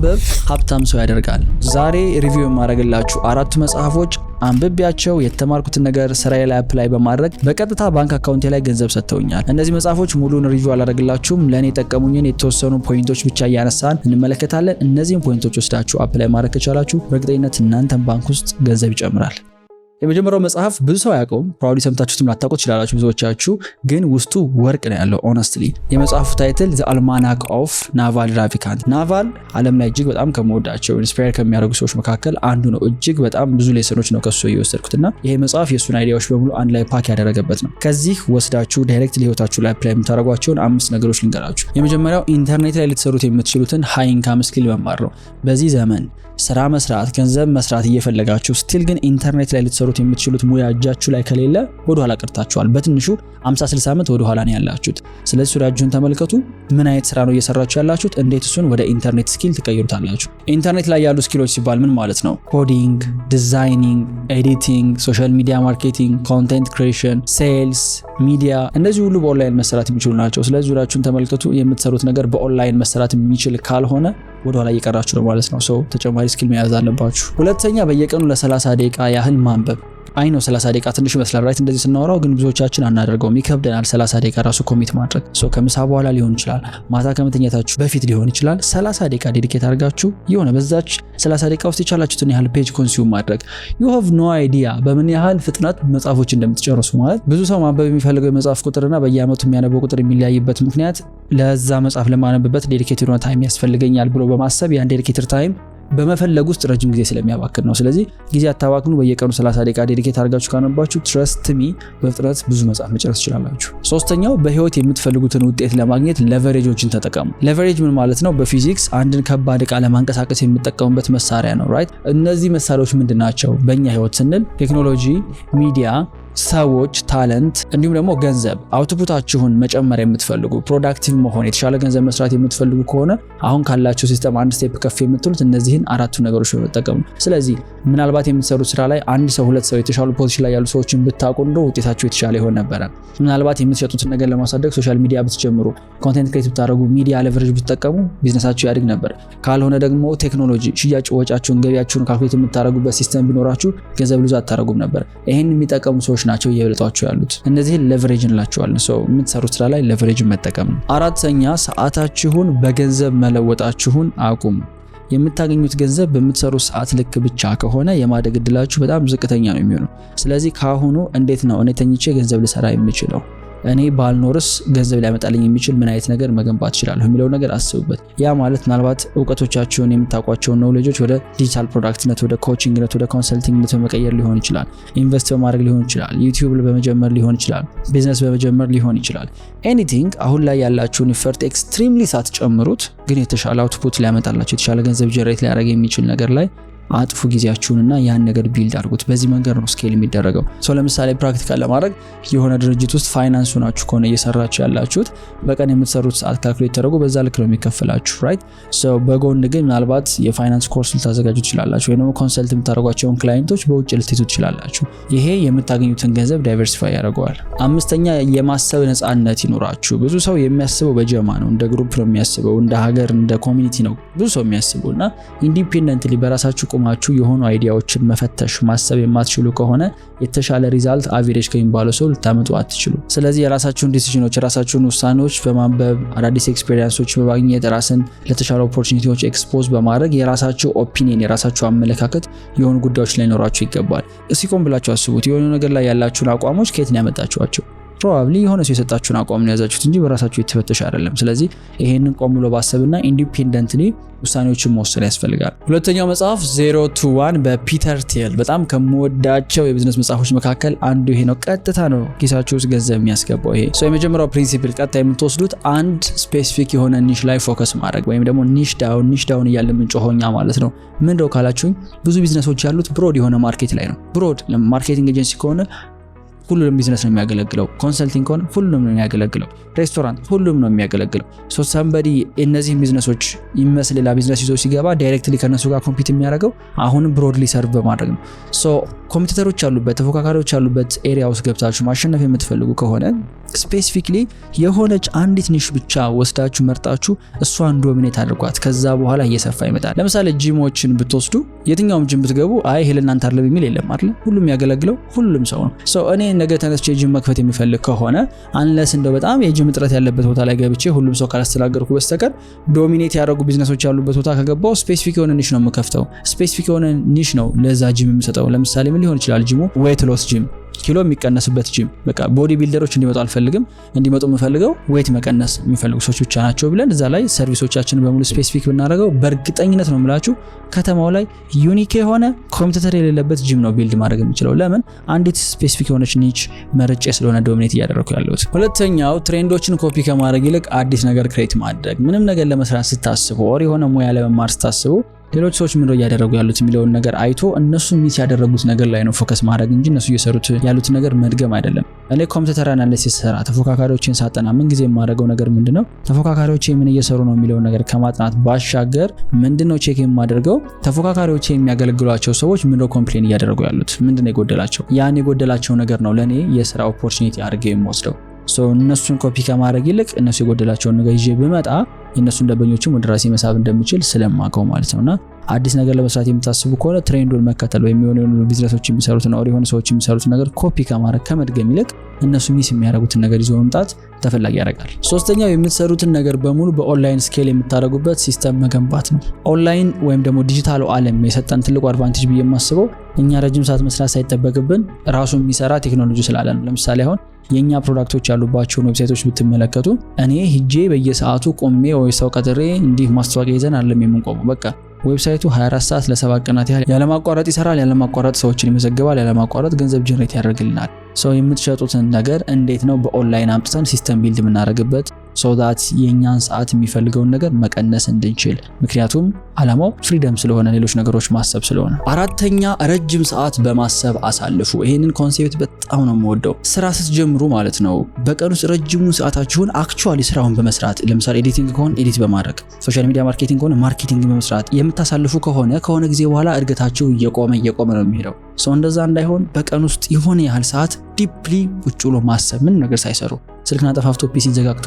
ማንበብ ሀብታም ሰው ያደርጋል። ዛሬ ሪቪው የማደርግላችሁ አራቱ መጽሐፎች አንብቤያቸው የተማርኩትን ነገር ስራዬ ላይ አፕላይ በማድረግ በቀጥታ ባንክ አካውንቴ ላይ ገንዘብ ሰጥተውኛል። እነዚህ መጽሐፎች ሙሉን ሪቪው አላደርግላችሁም። ለኔ የጠቀሙኝን የተወሰኑ ፖይንቶች ብቻ እያነሳን እንመለከታለን። እነዚህን ፖይንቶች ወስዳችሁ አፕላይ ማድረግ ከቻላችሁ በእርግጠኝነት እናንተም ባንክ ውስጥ ገንዘብ ይጨምራል። የመጀመሪያው መጽሐፍ ብዙ ሰው ያውቀው ፕሮባብሊ ሰምታችሁትም ላታውቁት ይችላላችሁ ብዙዎቻችሁ፣ ግን ውስጡ ወርቅ ነው ያለው። ኦነስትሊ የመጽሐፉ ታይትል ዘ አልማናክ ኦፍ ናቫል ራቪካንት። ናቫል ዓለም ላይ እጅግ በጣም ከመወዳቸው ኢንስፓየር ከሚያደርጉ ሰዎች መካከል አንዱ ነው። እጅግ በጣም ብዙ ሌሰኖች ነው ከሱ እየወሰድኩትና ይሄ መጽሐፍ የሱን አይዲያዎች በሙሉ አንድ ላይ ፓክ ያደረገበት ነው። ከዚህ ወስዳችሁ ዳይሬክትሊ ህይወታችሁ ላይ አፕላይ የምታደርጓቸውን 5 ነገሮች ልንገራችሁ። የመጀመሪያው ኢንተርኔት ላይ ልትሰሩት የምትችሉትን ሃይ ኢንካም ስኪል መማር ነው። በዚህ ዘመን ስራ መስራት ገንዘብ መስራት እየፈለጋችሁ ስቲል ግን ኢንተርኔት ላይ ልትሰሩት የምትችሉት ሙያ እጃችሁ ላይ ከሌለ ወደ ኋላ ቀርታችኋል። በትንሹ 50-60 ዓመት ወደ ኋላ ነው ያላችሁት። ስለዚህ ሱዳችሁን ተመልከቱ። ምን አይነት ስራ ነው እየሰራችሁ ያላችሁት? እንዴት እሱን ወደ ኢንተርኔት ስኪል ትቀይሩታላችሁ? ኢንተርኔት ላይ ያሉ ስኪሎች ሲባል ምን ማለት ነው? ኮዲንግ፣ ዲዛይኒንግ፣ ኤዲቲንግ፣ ሶሻል ሚዲያ ማርኬቲንግ፣ ኮንቴንት ክሪኤሽን፣ ሴልስ፣ ሚዲያ፣ እነዚህ ሁሉ በኦንላይን መሰራት የሚችሉ ናቸው። ስለዚህ ሱዳችሁን ተመልከቱ። የምትሰሩት ነገር በኦንላይን መሰራት የሚችል ካልሆነ ወደ ኋላ እየቀራችሁ ነው ማለት ነው። ተጨማሪ ስኪል መያዝ አለባችሁ። ሁለተኛ በየቀኑ ለ30 ደቂቃ ያህል ማንበብ። አይ ነው 30 ደቂቃ ትንሽ ይመስላል ራይት? እንደዚህ ስናወራው ግን ብዙዎቻችን አናደርገውም፣ ይከብደናል 30 ደቂቃ ራሱ ኮሚት ማድረግ። ከምሳ በኋላ ሊሆን ይችላል፣ ማታ ከመተኛታችሁ በፊት ሊሆን ይችላል። 30 ደቂቃ ዴዲኬት አድርጋችሁ የሆነ በዛች 30 ደቂቃ ውስጥ የቻላችሁትን ያህል ፔጅ ኮንሱም ማድረግ። you have no idea በምን ያህል ፍጥነት መጽሐፎች እንደምትጨርሱ። ማለት ብዙ ሰው ማንበብ የሚፈልገው የመጽሐፍ ቁጥርና በየአመቱ የሚያነበው ቁጥር የሚለያይበት ምክንያት ለዛ መጽሐፍ ለማነብበት ዴዲኬትድ የሆነ ታይም ያስፈልገኛል ብሎ በማሰብ ያን ዴዲኬትድ ታይም በመፈለግ ውስጥ ረጅም ጊዜ ስለሚያባክን ነው። ስለዚህ ጊዜ አታባክኑ። በየቀኑ 30 ደቂቃ ዴዲኬት አድርጋችሁ ካነባችሁ ትረስት ሚ በፍጥነት ብዙ መጽሐፍ መጨረስ ትችላላችሁ። ሶስተኛው በህይወት የምትፈልጉትን ውጤት ለማግኘት ሌቨሬጆችን ተጠቀሙ። ሌቨሬጅ ምን ማለት ነው? በፊዚክስ አንድን ከባድ ዕቃ ለማንቀሳቀስ የምትጠቀሙበት መሳሪያ ነው ራይት? እነዚህ መሳሪያዎች ምንድናቸው? በእኛ ህይወት ስንል ቴክኖሎጂ፣ ሚዲያ፣ ሰዎች፣ ታለንት እንዲሁም ደግሞ ገንዘብ። አውትፑታችሁን መጨመር የምትፈልጉ ፕሮዳክቲቭ መሆን የተሻለ ገንዘብ መስራት የምትፈልጉ ከሆነ አሁን ካላችሁ ሲስተም አንድ ስቴፕ ከፍ የምትሉት እነዚህን አራቱ ነገሮች በመጠቀም። ስለዚህ ምናልባት የምትሰሩት ስራ ላይ አንድ ሰው ሁለት ሰው የተሻሉ ፖዚሽን ላይ ያሉ ሰዎችን ብታውቁ እንደው ውጤታችሁ የተሻለ ይሆን ነበር። ምናልባት የምትሸጡትን ነገር ለማሳደግ ሶሻል ሚዲያ ብትጀምሩ፣ ኮንቴንት ክሬት ብታደርጉ፣ ሚዲያ ሌቨሬጅ ብትጠቀሙ ቢዝነሳችሁ ያድግ ነበር። ካልሆነ ደግሞ ቴክኖሎጂ፣ ሽያጭ፣ ወጫችሁን፣ ገቢያችሁን ካልኩሌት የምታደርጉበት ሲስተም ቢኖራችሁ ገንዘብ ብዙ አታደርጉም ነበር። ይሄን የሚጠቀሙ ሰዎች ናቸው እየበለጧቸው ያሉት። እነዚህን ሌቨሬጅ እንላቸዋለን። የምትሰሩት ስራ ላይ ሌቨሬጅ መጠቀም ነው። አራተኛ ሰዓታችሁን በገንዘብ መለወጣችሁን አቁሙ። የምታገኙት ገንዘብ በምትሰሩት ሰዓት ልክ ብቻ ከሆነ የማደግ እድላችሁ በጣም ዝቅተኛ ነው የሚሆነው። ስለዚህ ካሁኑ እንዴት ነው እኔ ተኝቼ ገንዘብ ልሰራ የምችለው? እኔ ባልኖርስ ገንዘብ ሊያመጣልኝ የሚችል ምን አይነት ነገር መገንባት ይችላል የሚለው ነገር አስቡበት። ያ ማለት ምናልባት እውቀቶቻችሁን የምታውቋቸውን ኖሌጆች ወደ ዲጂታል ፕሮዳክትነት፣ ወደ ኮቺንግነት፣ ወደ ኮንሰልቲንግነት በመቀየር ሊሆን ይችላል። ኢንቨስት በማድረግ ሊሆን ይችላል። ዩቲዩብ በመጀመር ሊሆን ይችላል። ቢዝነስ በመጀመር ሊሆን ይችላል። ኤኒቲንግ አሁን ላይ ያላችሁን ኢፈርት ኤክስትሪምሊ ሳትጨምሩት ግን የተሻለ አውትፑት ሊያመጣላችሁ የተሻለ ገንዘብ ጀነሬት ሊያደርግ የሚችል ነገር ላይ አጥፉ ጊዜያችሁንና ያን ነገር ቢልድ አድርጉት። በዚህ መንገድ ነው ስኬል የሚደረገው። ለምሳሌ ፕራክቲካል ለማድረግ የሆነ ድርጅት ውስጥ ፋይናንስ ሆናችሁ ከሆነ እየሰራችሁ ያላችሁት በቀን የምትሰሩት ሰዓት ካልኩሌት ተደርጎ በዛ ልክ ነው የሚከፈላችሁ ራይት? በጎን ግን ምናልባት የፋይናንስ ኮርስ ልታዘጋጁ ትችላላችሁ፣ ወይ ደግሞ ኮንሰልት የምታደርጓቸውን ክላይንቶች በውጭ ልትይዙ ትችላላችሁ። ይሄ የምታገኙትን ገንዘብ ዳይቨርሲፋይ ያደርገዋል። አምስተኛ የማሰብ ነፃነት ይኖራችሁ። ብዙ ሰው የሚያስበው በጀማ ነው፣ እንደ ግሩፕ ነው የሚያስበው፣ እንደ ሀገር እንደ ኮሚኒቲ ነው ብዙ ሰው የሚያስበውና ኢንዲፔንደንትሊ በራሳችሁ ቆማችሁ የሆኑ አይዲያዎችን መፈተሽ ማሰብ የማትችሉ ከሆነ የተሻለ ሪዛልት አቨሬጅ ከሚባለው ሰው ልታመጡ አትችሉ። ስለዚህ የራሳችሁን ዲሲዥኖች የራሳችሁን ውሳኔዎች በማንበብ አዳዲስ ኤክስፒሪየንሶች በማግኘት ራስን ለተሻለ ኦፖርቹኒቲዎች ኤክስፖዝ በማድረግ የራሳችሁ ኦፒኒየን የራሳችሁ አመለካከት የሆኑ ጉዳዮች ላይ ኖራችሁ ይገባል። እስኪ ብላችሁ አስቡት። የሆነ ነገር ላይ ያላችሁን አቋሞች ከየት ነው ያመጣችኋቸው? ፕሮባብሊ የሆነ ሰው የሰጣችሁን አቋም ነው ያዛችሁት እንጂ በራሳችሁ የተፈተሽ አይደለም። ስለዚህ ይሄንን ቆም ብሎ ባሰብና ኢንዲፔንደንትሊ ውሳኔዎችን መወሰን ያስፈልጋል። ሁለተኛው መጽሐፍ 0 to 1 በፒተር ቴል በጣም ከመወዳቸው የቢዝነስ መጽሐፎች መካከል አንዱ ይሄ ነው። ቀጥታ ነው ኪሳችሁ ውስጥ ገንዘብ የሚያስገባው ይሄ። የመጀመሪያው ፕሪንሲፕል ቀጥታ የምትወስዱት አንድ ስፔሲፊክ የሆነ ኒሽ ላይ ፎከስ ማድረግ ወይም ደግሞ ኒሽ ዳውን እያለ ምንጮሆኛ ማለት ነው። ምንድነው ካላችሁኝ ብዙ ቢዝነሶች ያሉት ብሮድ የሆነ ማርኬት ላይ ነው። ብሮድ ማርኬቲንግ ኤጀንሲ ከሆነ ሁሉንም ቢዝነስ ነው የሚያገለግለው። ኮንሰልቲንግ ከሆነ ሁሉንም ነው የሚያገለግለው። ሬስቶራንት ሁሉም ነው የሚያገለግለው። somebody እነዚህ ቢዝነሶች ይመስል ሌላ ቢዝነስ ይዞ ሲገባ ዳይሬክትሊ ከነሱ ጋር ኮምፒት የሚያደርገው አሁንም ብሮድሊ ሰርቭ በማድረግ ነው። ኮምፒውተሮች ያሉበት ተፎካካሪዎች ያሉበት ኤሪያ ውስጥ ገብታችሁ ማሸነፍ የምትፈልጉ ከሆነ ስፔሲፊክሊ የሆነች አንዲት ኒሽ ብቻ ወስዳችሁ መርጣችሁ እሷን ዶሚኔት አድርጓት። ከዛ በኋላ እየሰፋ ይመጣል። ለምሳሌ ጂሞችን ብትወስዱ የትኛውም ጂም ብትገቡ አይ ይሄ ለእናንተ አይደለም የሚል የለም አይደል? ሁሉም ያገለግለው ሁሉም ሰው ነው። እኔ ነገ ተነስቼ ጂም መክፈት የሚፈልግ ከሆነ አንለስ እንደው በጣም የጂም እጥረት ያለበት ቦታ ላይ ገብቼ ሁሉም ሰው ካላስተናገርኩ በስተቀር ዶሚኔት ያደረጉ ቢዝነሶች ያሉበት ቦታ ከገባው ስፔሲፊክ የሆነ ኒሽ ነው የምከፍተው። ስፔሲፊክ የሆነ ኒሽ ነው ለዛ ጂም የምሰጠው። ለምሳሌ ምን ሊሆን ይችላል? ጂሙ ዌት ሎስ ጂም፣ ኪሎ የሚቀነስበት ጂም። በቃ ቦዲ ቢልደሮች እንዲመጡ አልፈልግም። እንዲመጡ የምፈልገው ዌት መቀነስ የሚፈልጉ ሰዎች ብቻ ናቸው ብለን እዛ ላይ ሰርቪሶቻችንን በሙሉ ስፔሲፊክ ብናደርገው በእርግጠኝነት ነው የምላችሁ ከተማው ላይ ዩኒክ የሆነ ኮምፒውተር የሌለበት ጂም ነው ቢልድ ማድረግ የምችለው። ለምን? አንዲት ስፔሲፊክ የሆነች ኒች መርጬ ስለሆነ ዶሚኔት እያደረኩ ያለሁት። ሁለተኛው ትሬንዶችን ኮፒ ከማድረግ ይልቅ አዲስ ነገር ክሬት ማድረግ። ምንም ነገር ለመስራት ስታስቡ ኦር የሆነ ሙያ ለመማር ስታስቡ ሌሎች ሰዎች ምን እያደረጉ ያሉት የሚለውን ነገር አይቶ እነሱ ሚስ ያደረጉት ነገር ላይ ነው ፎከስ ማድረግ እንጂ እነሱ እየሰሩት ያሉት ነገር መድገም አይደለም። እኔ ኮምፒውተር አናሊሲስ ሰራ ተፎካካሪዎችን ሳጠና ምን ጊዜ የማደርገው ነገር ምንድነው ተፎካካሪዎች ምን እየሰሩ ነው የሚለውን ነገር ከማጥናት ባሻገር ምንድነው ቼክ የማደርገው ተፎካካሪዎች የሚያገለግሏቸው ሰዎች ምንድነው ኮምፕሌን እያደረጉ ያሉት፣ ምንድነው የጎደላቸው። ያን የጎደላቸው ነገር ነው ለኔ የሥራ ኦፖርቹኒቲ አድርጌ የምወስደው። እነሱን ኮፒ ከማድረግ ይልቅ እነሱ የጎደላቸውን ነገር ይዤ ብመጣ የእነሱን ደንበኞችም ወደ ራሴ መሳብ እንደምችል ስለማውቀው ማለት ነውና አዲስ ነገር ለመስራት የምታስቡ ከሆነ ትሬንዱን መከተል ወይም የሆነ ቢዝነሶች የሚሰሩትን ኦር የሆነ ሰዎች የሚሰሩትን ነገር ኮፒ ከማድረግ ከመድገም ይልቅ እነሱ ሚስ የሚያደርጉትን ነገር ይዞ መምጣት ተፈላጊ ያደርጋል። ሶስተኛው የምትሰሩትን ነገር በሙሉ በኦንላይን ስኬል የምታደርጉበት ሲስተም መገንባት ነው። ኦንላይን ወይም ደግሞ ዲጂታል ዓለም የሰጠን ትልቁ አድቫንቴጅ ብዬ የማስበው እኛ ረጅም ሰዓት መስራት ሳይጠበቅብን ራሱ የሚሰራ ቴክኖሎጂ ስላለ ነው። ለምሳሌ አሁን የኛ ፕሮዳክቶች ያሉባቸውን ዌብሳይቶች ብትመለከቱ እኔ ሂጄ በየሰዓቱ ቆሜ ወይ ሰው ቀጥሬ እንዲህ ማስተዋወቂያ ይዘን አይደለም የምንቆመው። በቃ ዌብሳይቱ 24 ሰዓት ለ7 ቀናት ያህል ያለማቋረጥ ይሰራል፣ ያለማቋረጥ ሰዎችን ይመዘግባል፣ ያለማቋረጥ ገንዘብ ጀነሬት ያደርግልናል። የምትሸጡትን ነገር እንዴት ነው በኦንላይን አምጥተን ሲስተም ቢልድ የምናደርግበት so that የኛን ሰዓት የሚፈልገውን ነገር መቀነስ እንድንችል። ምክንያቱም አላማው ፍሪደም ስለሆነ ሌሎች ነገሮች ማሰብ ስለሆነ። አራተኛ ረጅም ሰዓት በማሰብ አሳልፉ። ይሄንን ኮንሴፕት በጣም ነው የምወደው። ስራ ስትጀምሩ ማለት ነው በቀን ውስጥ ረጅሙን ሰዓታችሁን አክቹአሊ ስራውን በመስራት ለምሳሌ ኤዲቲንግ ከሆነ ኤዲት በማድረግ ሶሻል ሚዲያ ማርኬቲንግ ከሆነ ማርኬቲንግ በመስራት የምታሳልፉ ከሆነ ጊዜ በኋላ እድገታችሁ እየቆመ ነው የሚሄደው። እንደዛ እንዳይሆን በቀን ውስጥ የሆነ ያህል ሰዓት ዲፕሊ ቁጭ ብሎ ማሰብ፣ ምን ነገር ሳይሰሩ ስልክና ጠፋፍቶ ፒሲን ዘጋግቶ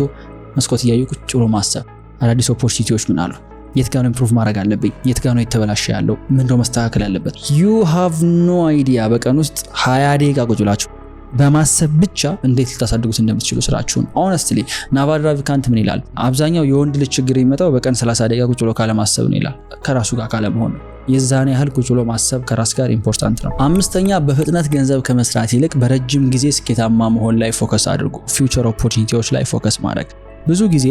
መስኮት እያዩ ቁጭ ብሎ ማሰብ። አዳዲስ ኦፖርቹኒቲዎች ምን አሉ? የት ጋር ነው ኢምፕሩቭ ማድረግ አለብኝ? የት ጋር ነው የተበላሸ ያለው? ምን ነው መስተካከል ያለበት? you have no idea በቀን ውስጥ 20 ደቂቃ ቁጭ ብላችሁ በማሰብ ብቻ እንዴት ልታሳድጉት እንደምትችሉ ስራችሁን። honestly ናቫል ራቪካንት ምን ይላል? አብዛኛው የወንድ ልጅ ችግር የሚመጣው በቀን 30 ደቂቃ ቁጭ ብሎ ካለማሰብ ነው ይላል። ከራሱ ጋር ካለመሆን። የዛኔ ያህል ቁጭ ብሎ ማሰብ ከራስ ጋር ኢምፖርታንት ነው። አምስተኛ በፍጥነት ገንዘብ ከመስራት ይልቅ በረጅም ጊዜ ስኬታማ መሆን ላይ ፎከስ አድርጉ። ፊውቸር ኦፖርቹኒቲዎች ላይ ፎከስ ማድረግ። ብዙ ጊዜ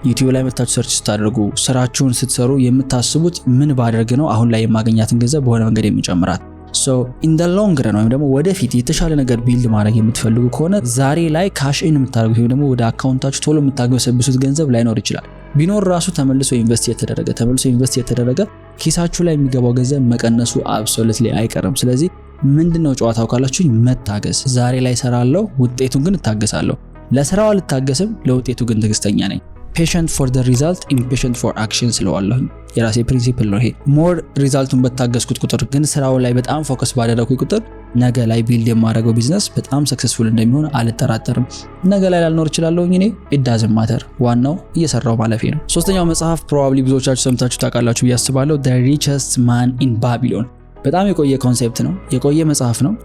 ዩቲዩብ ላይ መታችሁ ሰርች ስታደርጉ ስራችሁን ስትሰሩ የምታስቡት ምን ባደርግ ነው አሁን ላይ የማገኛትን ገንዘብ በሆነ መንገድ የሚጨምራት። in the long run ወይም ደግሞ ወደፊት የተሻለ ነገር ቢልድ ማድረግ የምትፈልጉ ከሆነ ዛሬ ላይ ካሽ ኢን የምታደርጉት ወይም ደግሞ ወደ አካውንታችሁ ቶሎ የምታገበሰብሱት ገንዘብ ላይኖር ይችላል። ቢኖር ራሱ ተመልሶ ኢንቨስት የተደረገ ኪሳችሁ ላይ የሚገባው ገንዘብ መቀነሱ አብሶሉትሊ አይቀርም። ስለዚህ ምንድነው ጨዋታው ካላችሁኝ መታገስ። ዛሬ ላይ ሰራለሁ፣ ውጤቱን ግን እታገሳለሁ። ለስራው አልታገስም፣ ለውጤቱ ግን ትዕግስተኛ ነኝ። patient for the result, impatient for action ስለዋለሁ። የራሴ ፕሪንሲፕል ነው ይሄ። ሞር ሪዛልቱን በታገስኩት ቁጥር ግን ስራው ላይ በጣም ፎከስ ባደረኩኝ ቁጥር ነገ ላይ ቢልድ የማደርገው ቢዝነስ በጣም ሰክሰስፉል እንደሚሆን አልጠራጠርም። ነገ ላይ ላልኖር እችላለሁ እኔ it doesn't matter፣ ዋናው እየሰራው ማለፌ ነው። ሶስተኛው መጽሐፍ ፕሮባብሊ ብዙዎቻችሁ ሰምታችሁ ታውቃላችሁ ብዬ አስባለሁ። The Richest Man in Babylon። በጣም የቆየ ኮንሴፕት ነው፣ የቆየ መጽሐፍ ነው።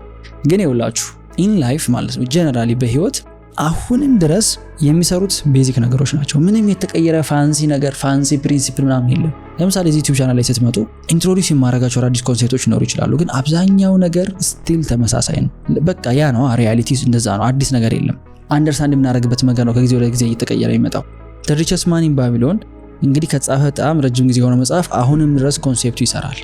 ግን ይኸውላችሁ in life ማለት ነው ጀነራሊ በህይወት አሁንም ድረስ የሚሰሩት ቤዚክ ነገሮች ናቸው። ምንም የተቀየረ ፋንሲ ፕሪንሲፕል ምናምን የለም። ለምሳሌ እዚህ ዩቲዩብ ቻናል ላይ ስትመጡ ኢንትሮዲዩስ የማደርጋቸው አዳዲስ ኮንሴፕቶች ይኖሩ ይችላሉ፣ ግን አብዛኛው ነገር ስቲል ተመሳሳይ ነው። በቃ ያ ነው ሪያሊቲ፣ እንደዛ ነው። አዲስ ነገር የለም። አንደርስታንድ የምናደርግበት መንገድ ነው ከጊዜ ወደ ጊዜ እየተቀየረ የሚመጣው። The Richest Man in Babylon እንግዲህ ከተጻፈ በጣም ረጅም ጊዜ የሆነ መጽሐፍ አሁንም ድረስ ኮንሴፕቱ ይሰራል።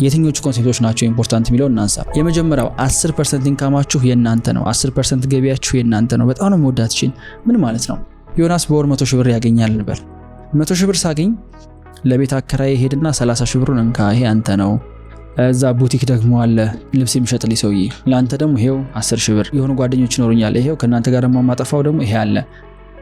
የትኞቹ ኮንሴፕቶች ናቸው ኢምፖርታንት የሚለው እናንሳ። የመጀመሪያው 10% ኢንካማችሁ የናንተ ነው። 10% ገቢያችሁ የናንተ ነው። በጣም ነው መወዳትችን። ምን ማለት ነው? ዮናስ በወር 100 ሺህ ብር ያገኛል እንበል። 100 ሺህ ብር ሳገኝ ለቤት አከራይ ሄድና 30 ሺህ ብሩን እንካ ይሄ አንተ ነው። እዛ ቡቲክ ደግሞ አለ ልብስ የሚሸጥልኝ ሰውዬ፣ ለአንተ ደግሞ ይሄው 10 ሺህ ብር። የሆኑ ጓደኞች ይኖሩኛል፣ ይሄው ከናንተ ጋር ደግሞ ማጠፋው ደግሞ ይሄ አለ።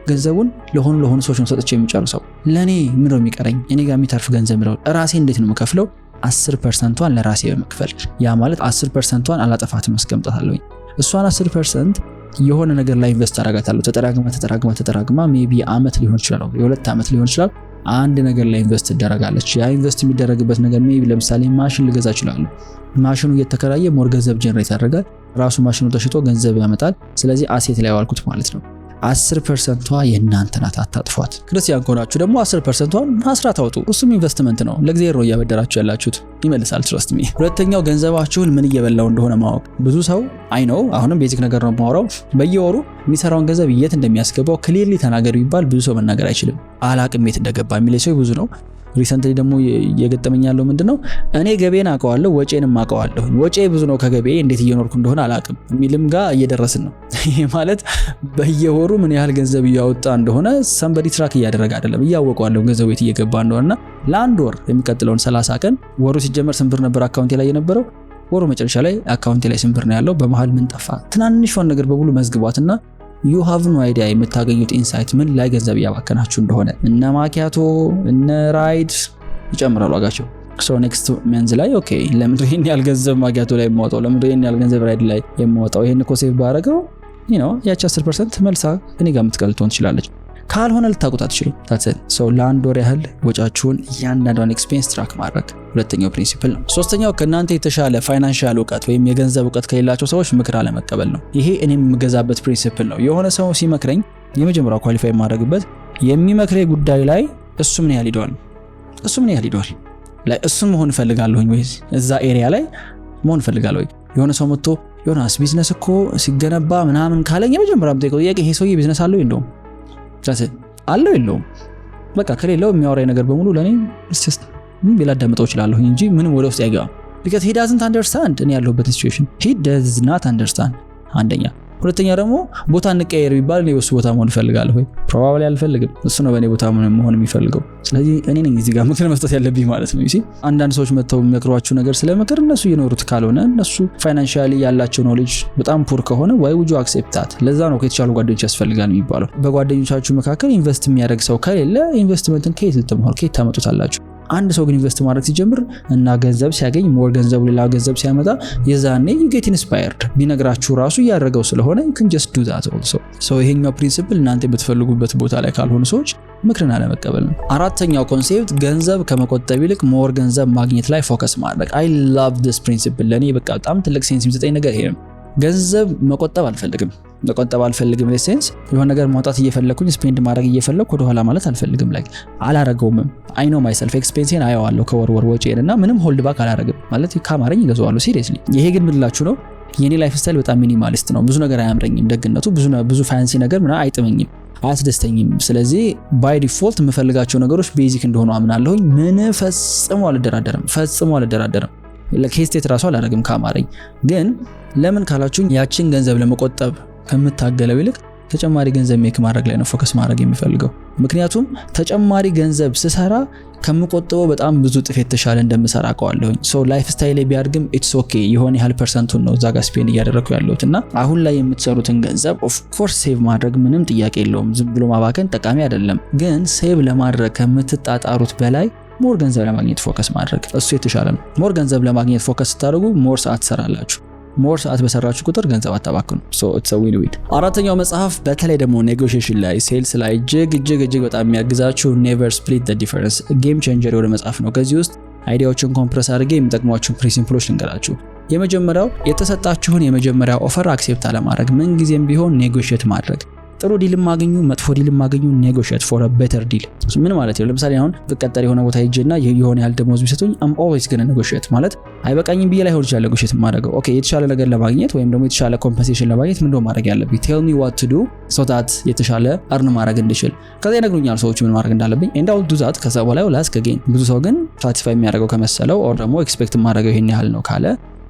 ገንዘቡን ለሆኑ ሰዎች ነው ሰጥቼ የሚጨርሰው። ለኔ ምን ነው የሚቀረኝ? እኔ ጋር የሚተርፍ ገንዘብ ነው ራሴ እንዴት ነው የምከፍለው? 10%ን ለራሴ በመክፈል ያ ማለት 10%ን አላጠፋትም አስቀምጣታለሁ። እሷን 10% የሆነ ነገር ላይ ኢንቨስት አደርጋታለሁ። ተጠራቅማ ሜቢ አመት ሊሆን ይችላል፣ የ2 አመት ሊሆን ይችላል። አንድ ነገር ላይ ኢንቨስት ትደረጋለች። ያ ኢንቨስት የሚደረግበት ነገር ሜቢ ለምሳሌ ማሽን ልገዛ እችላለሁ። ማሽኑ እየተከራየ ሞር ገንዘብ ጀነሬት ያደርጋል። ራሱ ማሽኑ ተሽጦ ገንዘብ ያመጣል። ስለዚህ አሴት ላይ ዋልኩት ማለት ነው። 10%ቷ የእናንተ ናት፣ አታጥፏት። ክርስቲያን ከሆናችሁ ደግሞ 10%ቷን አስራት አውጡ። እሱም ኢንቨስትመንት ነው። ለእግዚአብሔር ነው እያበደራችሁ ያላችሁት፣ ይመልሳል። ትረስት ሚ። ሁለተኛው ገንዘባችሁን ምን እየበላው እንደሆነ ማወቅ። ብዙ ሰው አይ ነው አሁንም ቤዚክ ነገር ነው የማወራው። በየወሩ የሚሰራውን ገንዘብ የት እንደሚያስገባው ክሊርሊ ተናገሩ ይባል ብዙ ሰው መናገር አይችልም። አላቅም የት እንደገባ የሚል ሰው ብዙ ነው። ሪሰንትሊ ደግሞ የገጠመኝ ያለው ምንድነው እኔ ገቤን አውቀዋለሁ ወጪንም አውቀዋለሁ። ወጪ ብዙ ነው ከገቤ እንዴት እየኖርኩ እንደሆነ አላቅም የሚልም ጋር እየደረስን ነው። ይሄ ማለት በየወሩ ምን ያህል ገንዘብ እያወጣ እንደሆነ somebody ትራክ እያደረገ አይደለም፣ እያወቀዋለሁ ገንዘብ የት እየገባ እንደሆነና ለአንድ ወር የሚቀጥለውን 30 ቀን ወሩ ሲጀመር ስንት ብር ነበር አካውንቴ ላይ የነበረው፣ ወሩ መጨረሻ ላይ አካውንቴ ላይ ስንት ብር ነው ያለው፣ በመሃል ምን ጠፋ፣ ትናንሿን ነገር በሙሉ መዝግቧትና you have no idea የምታገኙት ኢንሳይት ምን ላይ ገንዘብ እያባከናችሁ እንደሆነ። እነ ማኪያቶ እነ ራይድ ይጨምራሉ ዋጋቸው። so next መንዝ ላይ ኦኬ ለምን ይሄን ያህል ገንዘብ ማኪያቶ ላይ የማወጣው፣ ለምን ይሄን ያህል ገንዘብ ራይድ ላይ የማወጣው፣ ይሄን እኮ ሴቭ ባረገው ያቺ 10% መልሳ እኔ ጋር የምትቀልቶን ትችላለች። ካልሆነ ልታቁት አትችሉም። ታዲያ ሰው ለአንድ ወር ያህል ወጫችሁን እያንዳንዷን ኤክስፔንስ ትራክ ማድረግ ሁለተኛው ፕሪንሲፕል ነው። ሶስተኛው ከናንተ የተሻለ ፋይናንሻል ዕውቀት ወይም የገንዘብ ዕውቀት ከሌላቸው ሰዎች ምክር አለመቀበል ነው። ይሄ እኔም የምገዛበት ፕሪንሲፕል ነው። የሆነ ሰው ሲመክረኝ የመጀመሪያው ኳሊፋይ ማድረግበት የሚመክረኝ ጉዳይ ላይ እሱ ምን ያህል ሄዷል ላይ እሱን መሆን ፈልጋለሁኝ ወይ እዛ ኤሪያ ላይ መሆን ፈልጋለሁ ወይ። የሆነ ሰው መጥቶ ዮናስ ቢዝነስ እኮ ሲገነባ ምናምን ካለኝ የመጀመሪያው ጠይቀው ጥያቄ ይሄ ሰውዬ ቢዝነስ አለው እንደው አለው የለውም፣ በቃ ከሌለው የሚያወራኝ ነገር በሙሉ ለኔ just ቢላዳምጠው ይችላልሁ እንጂ ምንም ወደ ውስጥ አይገባም። because he doesn't understand እኔ ያለሁበት situation he does not understand። አንደኛ። ሁለተኛ ደግሞ ቦታ እንቀየር ቢባል እኔ በሱ ቦታ መሆን ፈልጋለሁ ወይ ፕሮባብሊ አልፈልግም፣ እሱ ነው በእኔ ቦታ መሆን የሚፈልገው። ስለዚህ እኔ ነኝ እዚህ ጋር ምክር መስጠት ያለብኝ ማለት ነው። እሺ አንዳንድ ሰዎች መተው የሚመክሯችሁ ነገር ስለምክር እነሱ እየኖሩት ካልሆነ እነሱ ፋይናንሻሊ ያላቸው ኖሌጅ በጣም ፑር ከሆነ why would you accept that? ለዛ ነው ከተቻሉ ጓደኞች ያስፈልጋል የሚባለው። በጓደኞቻችሁ መካከል ኢንቨስት የሚያደርግ ሰው ከሌለ ኢንቨስትመንትን ከየት ልትማሩ ከየት ታመጡታላችሁ? አንድ ሰው ግን ኢንቨስት ማድረግ ሲጀምር እና ገንዘብ ሲያገኝ ሞር ገንዘብ ሌላ ገንዘብ ሲያመጣ የዛኔ you get inspired ቢነግራችሁ ራሱ ያደረገው ስለሆነ you can just do that also። so ይሄኛው ፕሪንሲፕል እናንተ በተፈልጉበት ቦታ ላይ ካልሆነ ሰዎች ምክርን አለመቀበል ነው። አራተኛው ኮንሴፕት ገንዘብ ከመቆጠብ ይልቅ ሞር ገንዘብ ማግኘት ላይ ፎከስ ማድረግ። I love this principle። ለኔ በቃ በጣም ትልቅ ሴንስ የሚሰጠኝ ነገር ይሄ ነው። ገንዘብ መቆጠብ አልፈልግም ለሴንስ የሆነ ነገር ማውጣት እየፈለኩኝ ስፔንድ ማድረግ እየፈለኩ ወደ ኋላ ማለት አልፈልግም። like አላረገውም። I know myself ኤክስፔንሴን አየዋለሁ ከወር ወጪዬንና ምንም ሆልድ ባክ አላረግም ማለት ካማረኝ ይገዛዋለሁ ሲሪየስሊ። ይሄ ግን ምንላችሁ ነው የኔ ላይፍ ስታይል በጣም ሚኒማሊስት ነው። ብዙ ነገር አያምረኝም። ደግነቱ ብዙ ፋንሲ ነገር ምናምን አይጥመኝም፣ አያስደስተኝም። ስለዚህ ባይ ዲፎልት የምፈልጋቸው ነገሮች ቤዚክ እንደሆኑ አምናለሁኝ። ምን ፈጽሞ አልደራደርም። ለኬስቴት ራሱ አላረግም ካማረኝ። ግን ለምን ካላችሁኝ ያችን ገንዘብ ለመቆጠብ ከምታገለው ይልቅ ተጨማሪ ገንዘብ ሜክ ማድረግ ላይ ነው ፎከስ ማድረግ የሚፈልገው። ምክንያቱም ተጨማሪ ገንዘብ ስሰራ ከምቆጥበው በጣም ብዙ ጥፍ የተሻለ እንደምሰራ አውቀዋለሁኝ። ሶ ላይፍ ስታይል ቢያድግም ኢትስ ኦኬ የሆነ ያህል ፐርሰንቱን ነው እዛ ጋር ስፔንድ እያደረኩ ያለሁትና አሁን ላይ የምትሰሩትን ገንዘብ ኦፍ ኮርስ ሴቭ ማድረግ ምንም ጥያቄ የለውም። ዝም ብሎ ማባከን ጠቃሚ አይደለም። ግን ሴቭ ለማድረግ ከምትጣጣሩት በላይ ሞር ገንዘብ ለማግኘት ፎከስ ማድረግ እሱ የተሻለ ነው። ሞር ገንዘብ ለማግኘት ፎከስ ስታደርጉ ሞር ሰዓት ትሰራላችሁ። ሞር ሰዓት በሰራችሁ ቁጥር ገንዘብ አታባክኑ። ሶ ኢትስ አ ዊን ዊን። አራተኛው መጽሐፍ በተለይ ደግሞ ኔጎሺዬሽን ላይ ሴልስ ላይ እጅግ በጣም የሚያግዛችሁ ኔቨር ስፕሊት ዘ ዲፈረንስ ጌም ቼንጀር የሆነ መጽሐፍ ነው። ከዚህ ውስጥ አይዲያዎችን ኮምፕረስ አድርጌ የሚጠቅሟችሁን ፕሪንሲፕሎች ልንገራችሁ። የመጀመሪያው የተሰጣችሁን የመጀመሪያ ኦፈር አክሴፕት አለማድረግ፣ ምን ጊዜም ቢሆን ኔጎሺዬት ማድረግ። ጥሩ ዲል ማግኙ መጥፎ ዲል ማግኙ ኔጎሺዬት ፎር አ ቤተር ዲል። ምን ማለት ነው? ለምሳሌ አሁን በቀጠር የሆነ ቦታ ሄጄና የሆነ ያህል ደሞዝ ቢሰጡኝ አም ኦልዌይስ ገና ኔጎሺዬት ማለት አይበቃኝም ብዬ ላይ ሆን ይችላል ኔጎሺዬት ማድረግ። ኦኬ የተሻለ ነገር ለማግኘት ወይም ደግሞ የተሻለ ኮምፐንሴሽን ለማግኘት ምን ማድረግ ያለብኝ ቴል ሚ ዋት ቱ ዱ ሶ ዳት የተሻለ አርን ማድረግ እንድችል ከዛ ይነግሩኛል ሰዎች ምን ማድረግ እንዳለብኝ ኤንድ አውል ዱ ዛት። ከዛ በኋላ ላስክ አገኝ ብዙ ሰው ግን ሳቲስፋይ የሚያደርገው ከመሰለው ኦር ደግሞ ኤክስፔክት ማድረገው ይሄን ያህል ነው ካለ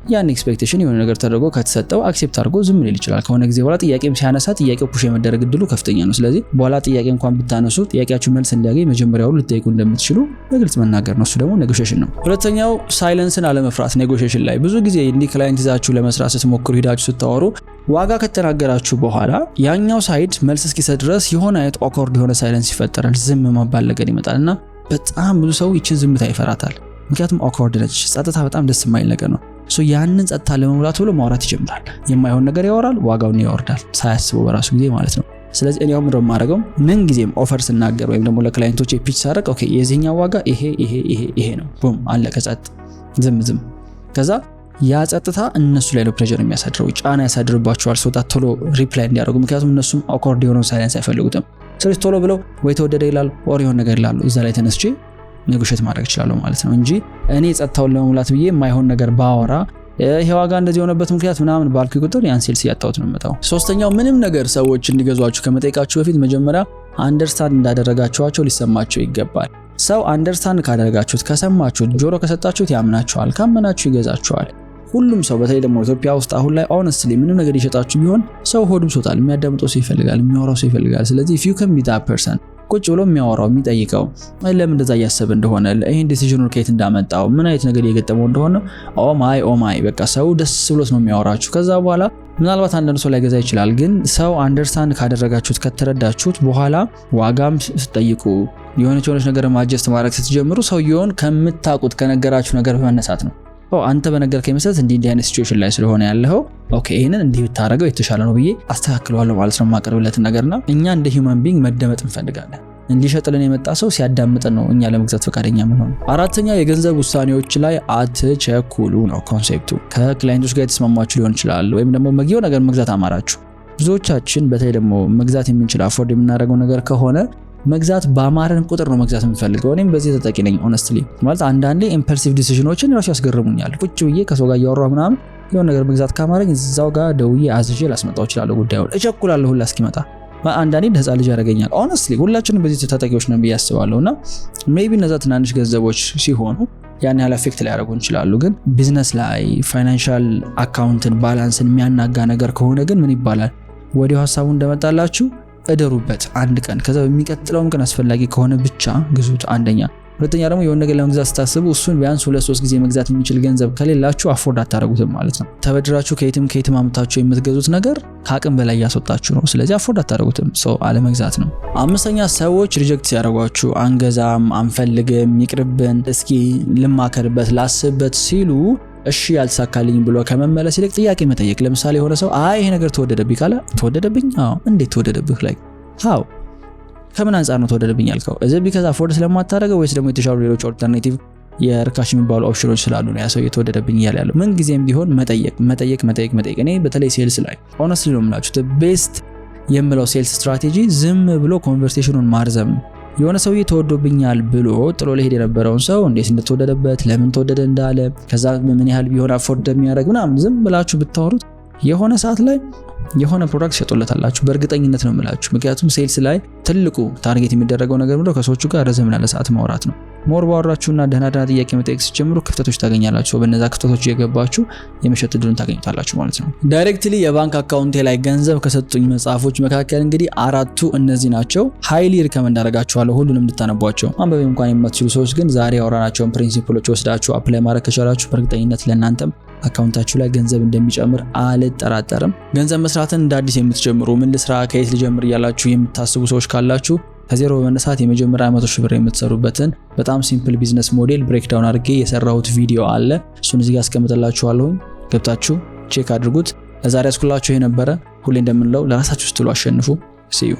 ያን ኤክስፔክቴሽን የሆነ ነገር ተደርጎ ከተሰጠው አክሴፕት አድርጎ ዝም ሊል ይችላል። ከሆነ ጊዜ በኋላ ጥያቄም ሲያነሳ ጥያቄው ፑሽ የመደረግ እድሉ ከፍተኛ ነው። ስለዚህ በኋላ ጥያቄ እንኳን ብታነሱ ጥያቄያችሁ መልስ እንዲያገኝ መጀመሪያው ልትጠይቁ እንደምትችሉ በግልጽ መናገር ነው። እሱ ደግሞ ኔጎሺዬሽን ነው። ሁለተኛው ሳይለንስን አለመፍራት። ኔጎሺዬሽን ላይ ብዙ ጊዜ እንዲህ ክላይንት ይዛችሁ ለመስራት ስትሞክሩ ሄዳችሁ ስታወሩ ዋጋ ከተናገራችሁ በኋላ ያኛው ሳይድ መልስ እስኪሰጥ ድረስ የሆነ አይነት ኦክወርድ የሆነ ሳይለንስ ይፈጠራል። ዝም መባል ነገር ይመጣልና በጣም ብዙ ሰው ይችን ዝምታ ይፈራታል። ምክንያቱም awkward ነች። ጸጥታ በጣም ደስ የማይል ነገር ነው። ያንን ጸጥታ ለመሙላት ብሎ ማውራት ይጀምራል። የማይሆን ነገር ያወራል፣ ዋጋውን ያወርዳል ሳያስበው በራሱ ጊዜ ማለት ነው። ስለዚህ እኔው ምንድነው የማደርገው ምን ጊዜም ኦፈር ስናገር ወይም ደግሞ ለክላይንቶች ፒች ሳደርግ ኦኬ የዚህኛው ዋጋ ይሄ ነው ቡም አለቀ ጸጥ ዝም ከዛ ያ ጸጥታ እነሱ ላይ ነው ፕሬሸር የሚያሳድረው ጫና ያሳድርባቸዋል ሰው ቶሎ ሪፕላይ እንዲያደርጉ ምክንያቱም እነሱም awkward የሆነውን ሳይለንስ አይፈልጉትም። ስለዚህ ቶሎ ብለው ወይ ተወደደ ይላል ኦር የሆነ ነገር ይላሉ እዛ ላይ ተነስቼ ኔጎሼት ማድረግ ይችላል ማለት ነው እንጂ እኔ ጸጥታውን ለመሙላት ብዬ የማይሆን ነገር ባወራ ይሄ ዋጋ እንደዚህ የሆነበት ምክንያት ምናምን ባልኩ ቁጥር ያን ሴልስ ያጣውት ነው መጣው። ሶስተኛው ምንም ነገር ሰዎች እንዲገዟችሁ ከመጠየቃችሁ በፊት መጀመሪያ አንደርስታንድ እንዳደረጋችኋቸው ሊሰማቸው ይገባል። ሰው አንደርስታንድ ካደረጋችሁት ከሰማችሁት ጆሮ ከሰጣችሁት ያምናችኋል፣ ካመናችሁ ይገዛችኋል። ሁሉም ሰው በተለይ ደግሞ ኢትዮጵያ ውስጥ አሁን ላይ ሆነስትሊ ምንም ነገር ይሸጣችሁ ቢሆን ሰው ሆዱም ሶታል የሚያዳምጠው ሰው ይፈልጋል፣ የሚያወራው ሰው ይፈልጋል። ስለዚህ if you can be that person ቁጭ ብሎ የሚያወራው የሚጠይቀው ለምን እንደዛ ያሰበ እንደሆነ ይሄን ዲሲዥኑን ከየት እንዳመጣው ምን አይነት ነገር እየገጠመው እንደሆነ ኦ ማይ በቃ ሰው ደስ ብሎት ነው የሚያወራችሁ። ከዛ በኋላ ምናልባት አንዳንድ ሰው ላይገዛ ይችላል፣ ግን ሰው አንደርስታንድ ካደረጋችሁት ከተረዳችሁት በኋላ ዋጋም ስትጠይቁ የሆነች ነገር ማጀስት ማድረግ ስትጀምሩ ሰውየውን ከምታውቁት ከነገራችሁ ነገር በመነሳት ነው አንተ በነገርከኝ መሰረት እንዲህ አይነት ሲቹዌሽን ላይ ስለሆነ ያለው ኦኬ ይሄንን እንዲህ ብታረጋው የተሻለ ነው ብዬ አስተካክለዋለሁ ማለት ነው ማቀርብለትን ነገርና እኛ እንደ ሂውማን ቢንግ መደመጥ እንፈልጋለን። እንዲሸጥልን የመጣ ሰው ሲያዳምጠን ነው እኛ ለመግዛት ፈቃደኛ የምንሆነው። አራተኛ የገንዘብ ውሳኔዎች ላይ አትቸኩሉ ነው ኮንሴፕቱ። ከክላይንቶች ጋር የተስማማችሁ ሊሆን ይችላል ወይም ደግሞ መግቢያው ነገር መግዛት አማራችሁ። ብዙዎቻችን በተለይ ደግሞ መግዛት የምንችል አፎርድ የምናደርገው ነገር ከሆነ መግዛት ባማረን ቁጥር ነው መግዛት የምፈልገው። እኔም በዚህ ተጠቂ ነኝ ሆነስትሊ ማለት አንዳንዴ ኢምፐልሲቭ ዲሲዥኖችን ራሱ ያስገርሙኛል። ቁጭ ብዬ ከሰው ጋር ያወራው ምናምን የሆነ ነገር መግዛት ካማረኝ እዛው ጋር ደውዬ አዝዤ ላስመጣው እችላለሁ። ጉዳዩን እቸኩላለሁ ሁላ እስኪመጣ አንዳንዴ እንደዛ ልጅ ያደርገኛል። ሆነስትሊ ሁላችንም በዚህ ተጠቂዎች ነን ብዬ አስባለሁና ሜቢ እነዛ ትናንሽ ገንዘቦች ሲሆኑ ያን ያህል አፌክት ሊያደርጉን ይችላሉ። ግን ቢዝነስ ላይ ፋይናንሻል አካውንትን ባላንስን የሚያናጋ ነገር ከሆነ ግን ምን ይባላል ወዲያው ሐሳቡ እንደመጣላችሁ እደሩበት አንድ ቀን። ከዛ በሚቀጥለውም ቀን አስፈላጊ ከሆነ ብቻ ግዙት። አንደኛ። ሁለተኛ ደግሞ የሆነ ነገር ለመግዛት ስታስቡ እሱን ቢያንስ 2-3 ጊዜ መግዛት የሚችል ገንዘብ ከሌላችሁ አፎርድ አታደርጉትም ማለት ነው። ተበድራችሁ ከየትም አምጥታችሁ የምትገዙት ነገር ከአቅም በላይ ያስወጣችሁ ነው። ስለዚህ አፎርድ አታደርጉትም። አለመግዛት ነው። አምስተኛ ሰዎች ሪጀክት ሲያደርጓችሁ አንገዛም፣ አንፈልግም፣ ይቅርብን፣ እስኪ ልማከርበት፣ ላስብበት ሲሉ እሺ ያልተሳካልኝ ብሎ ከመመለስ ይልቅ ጥያቄ መጠየቅ። ለምሳሌ የሆነ ሰው አይ ይሄ ነገር ተወደደብኝ ካለ ተወደደብኝ? አዎ። እንዴት ተወደደብህ? ላይ ሃው ከምን አንፃር ነው ተወደደብኝ ያልከው? እዚህ ቢካዝ አፎርድ ስለማታደርገው ወይስ ደግሞ የተሻሉ ሌሎች ኦልተርኔቲቭ የርካሽ የሚባሉ ኦፕሽኖች ስላሉ ነው ያ ሰው የተወደደብኝ ያለው? ምን ጊዜም ቢሆን መጠየቅ። እኔ በተለይ ሴልስ ላይ ሆነስትሊ ነው የምላችሁ ቤስት የምለው ሴልስ ስትራቴጂ ዝም ብሎ ኮንቨርሴሽኑን ማርዘም ነው። የሆነ ሰውዬ ተወዶብኛል ብሎ ጥሎ ለሄድ የነበረውን ሰው እንዴት እንደተወደደበት ለምን ተወደደ እንዳለ ከዛ ምን ያህል ቢሆን አፎርድ እንደሚያደርግ ምናምን ዝም ብላችሁ ብታወሩት የሆነ ሰዓት ላይ የሆነ ፕሮዳክት ሸጦለታላችሁ በእርግጠኝነት ነው የምላችሁ። ምክንያቱም ሴልስ ላይ ትልቁ ታርጌት የሚደረገው ነገር ምንድነው? ከሰዎቹ ጋር ረዘም ላለ ሰዓት ማውራት ነው። ሞር ባወራችሁና ደህና ጥያቄ መጠየቅ ሲጀምሩ ክፍተቶች ታገኛላችሁ። በእነዛ ክፍተቶች እየገባችሁ የመሸጥ እድሉን ታገኙታላችሁ ማለት ነው። ዳይሬክትሊ የባንክ አካውንቴ ላይ ገንዘብ ከሰጡኝ መጽሐፎች መካከል እንግዲህ 4ቱ እነዚህ ናቸው። ሃይሊ ሪከመንድ አደርጋችኋለሁ ሁሉንም እንድታነቧቸው። አንበብ እንኳን የማትችሉ ሰዎች ግን ዛሬ ያወራናቸውን ፕሪንሲፕሎች ወስዳችሁ አፕላይ ማድረግ ከቻላችሁ በእርግጠኝነት ለእናንተም አካውንታችሁ ላይ ገንዘብ እንደሚጨምር አልጠራጠርም። ገንዘብ መስራትን እንደ አዲስ የምትጀምሩ ምን ልስራ ከየት ልጀምር እያላችሁ የምታስቡ ሰዎች ካላችሁ ከዜሮ በመነሳት የመጀመሪያ 100,000 ብር የምትሰሩበትን በጣም ሲምፕል ቢዝነስ ሞዴል ብሬክዳውን አድርጌ የሰራሁት ቪዲዮ አለ። እሱን እዚህ ጋር አስቀምጥላችኋለሁ። ገብታችሁ ቼክ አድርጉት። ለዛሬ አስኩላችሁ የነበረ ሁሌ እንደምንለው ለራሳችሁ ስትሉ አሸንፉ። See you